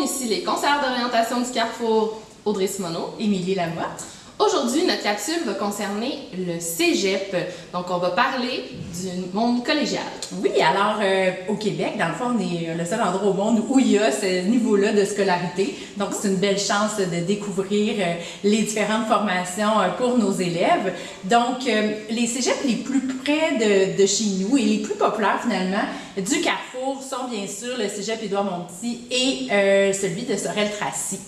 ici les conseillères d'orientation du Carrefour, Audrey Simoneau, Émilie Lamotte. Aujourd'hui, notre capsule va concerner le cégep. Donc, on va parler du monde collégial. Oui, alors au Québec, dans le fond, on est le seul endroit au monde où il y a ce niveau-là de scolarité. Donc, c'est une belle chance de découvrir les différentes formations pour nos élèves. Donc, les cégeps les plus près de chez nous et les plus populaires finalement du Carrefour sont bien sûr le cégep Édouard-Montpetit et celui de Sorel-Tracy.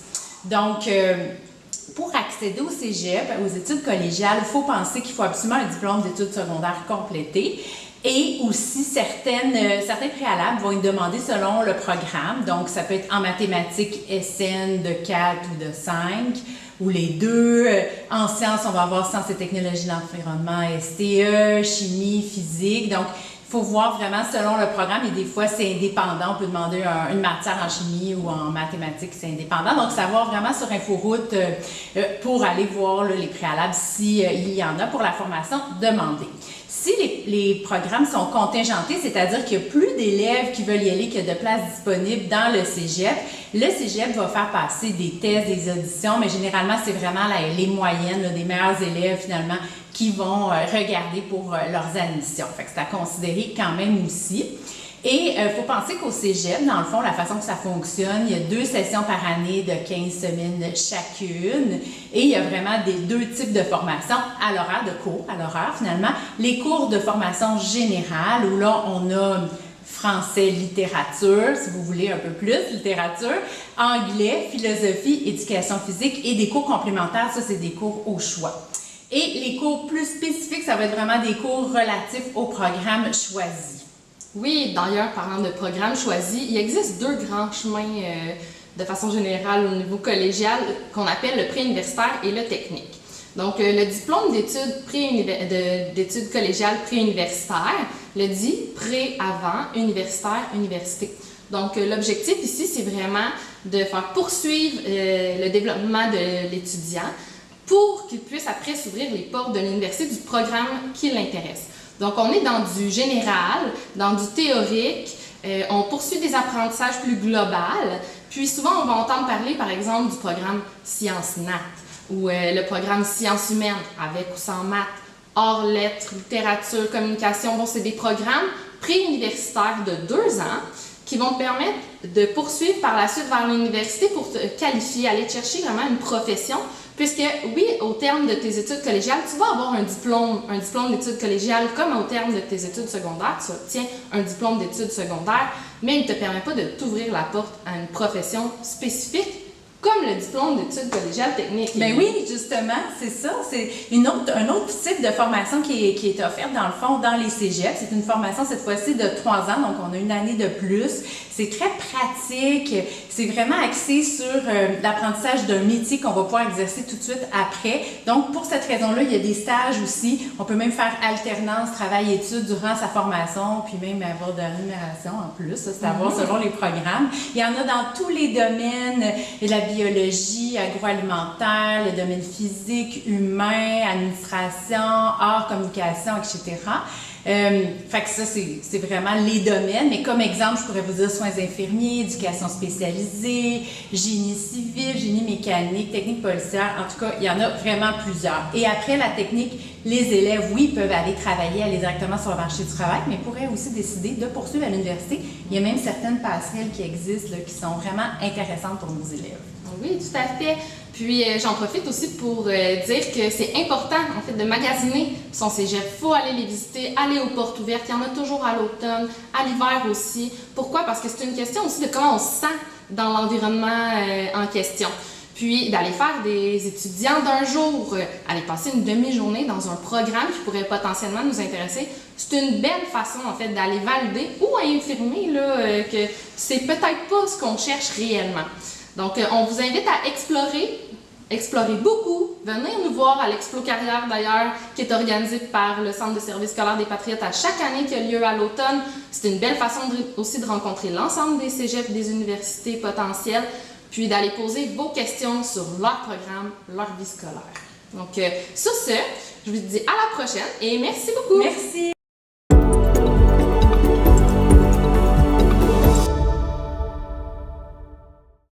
Donc, pour accéder au cégep, aux études collégiales, il faut penser qu'il faut absolument un diplôme d'études secondaires complété. Et aussi, certains préalables vont être demandés selon le programme. Donc, ça peut être en mathématiques SN de 4 ou de 5, ou les deux. En sciences, on va avoir sciences et technologies de l'environnement, STE, chimie, physique. Donc, il faut voir vraiment selon le programme et des fois c'est indépendant. On peut demander une matière en chimie ou en mathématiques, c'est indépendant. Donc, savoir vraiment sur Inforoute pour aller voir là, les préalables s'il y en a pour la formation demandée. Si les programmes sont contingentés, c'est-à-dire qu'il y a plus d'élèves qui veulent y aller que de places disponibles dans le cégep, le cégep va faire passer des tests, des auditions, mais généralement, c'est vraiment les moyennes, là, des meilleurs élèves finalement qui vont regarder pour leurs admissions. Fait que c'est à considérer quand même aussi. Et il faut penser qu'au cégep, dans le fond, la façon que ça fonctionne, il y a 2 sessions par année de 15 semaines chacune. Et il y a vraiment deux types de formation à l'horaire de cours, à l'horaire finalement. Les cours de formation générale, où là, on a français, littérature, si vous voulez un peu plus, littérature, anglais, philosophie, éducation physique et des cours complémentaires, ça, c'est des cours au choix. Et les cours plus spécifiques, ça va être vraiment des cours relatifs au programme choisi. Oui, d'ailleurs, parlant de programme choisi, il existe 2 grands chemins de façon générale au niveau collégial qu'on appelle le préuniversitaire et le technique. Donc, le diplôme d'études collégiales préuniversitaires le dit pré-avant, universitaire, université. Donc, l'objectif ici, c'est vraiment de faire poursuivre le développement de l'étudiant pour qu'il puisse après s'ouvrir les portes de l'université du programme qui l'intéresse. Donc, on est dans du général, dans du théorique, on poursuit des apprentissages plus globaux, puis souvent, on va entendre parler, par exemple, du programme Sciences Nat ou le programme Sciences humaines, avec ou sans maths, arts, lettres, littérature, communication. Bon, c'est des programmes préuniversitaires de 2 ans qui vont te permettre de poursuivre par la suite vers l'université pour te qualifier, aller chercher vraiment une profession. Puisque, oui, au terme de tes études collégiales, tu vas avoir un diplôme d'études collégiales comme au terme de tes études secondaires. Tu obtiens un diplôme d'études secondaires, mais il ne te permet pas de t'ouvrir la porte à une profession spécifique comme le diplôme d'études collégiales techniques. Ben oui, justement, c'est ça. C'est un autre type de formation qui est offerte, dans le fond, dans les cégeps. C'est une formation, cette fois-ci, de 3 ans, donc on a une année de plus. C'est très pratique. C'est vraiment axé sur l'apprentissage d'un métier qu'on va pouvoir exercer tout de suite après. Donc, pour cette raison-là, il y a des stages aussi. On peut même faire alternance, travail-études durant sa formation, puis même avoir de la rémunération en plus. Ça, c'est à voir selon les programmes. Il y en a dans tous les domaines, la biologie, agroalimentaire, le domaine physique, humain, administration, art, communication, etc. Fait que ça, c'est vraiment les domaines. Mais comme exemple, je pourrais vous dire soins infirmiers, éducation spécialisée, génie civil, génie mécanique, technique policière. En tout cas, il y en a vraiment plusieurs. Et après la technique, les élèves, oui, peuvent aller travailler, aller directement sur le marché du travail, mais pourraient aussi décider de poursuivre à l'université. Il y a même certaines passerelles qui existent là, qui sont vraiment intéressantes pour nos élèves. Oui, tout à fait. Puis, j'en profite aussi pour dire que c'est important, en fait, de magasiner son cégep. Il faut aller les visiter, aller aux portes ouvertes. Il y en a toujours à l'automne, à l'hiver aussi. Pourquoi? Parce que c'est une question aussi de comment on se sent dans l'environnement en question. Puis, d'aller faire des étudiants d'un jour, aller passer une demi-journée dans un programme qui pourrait potentiellement nous intéresser, c'est une belle façon, en fait, d'aller valider ou infirmer là, que c'est peut-être pas ce qu'on cherche réellement. Donc, on vous invite à explorer beaucoup. Venez nous voir à l'Explo Carrière d'ailleurs, qui est organisé par le Centre de service scolaire des Patriotes à chaque année qui a lieu à l'automne. C'est une belle façon aussi de rencontrer l'ensemble des cégeps, des universités potentielles, puis d'aller poser vos questions sur leur programme, leur vie scolaire. Donc, sur ce, je vous dis à la prochaine et merci beaucoup! Merci!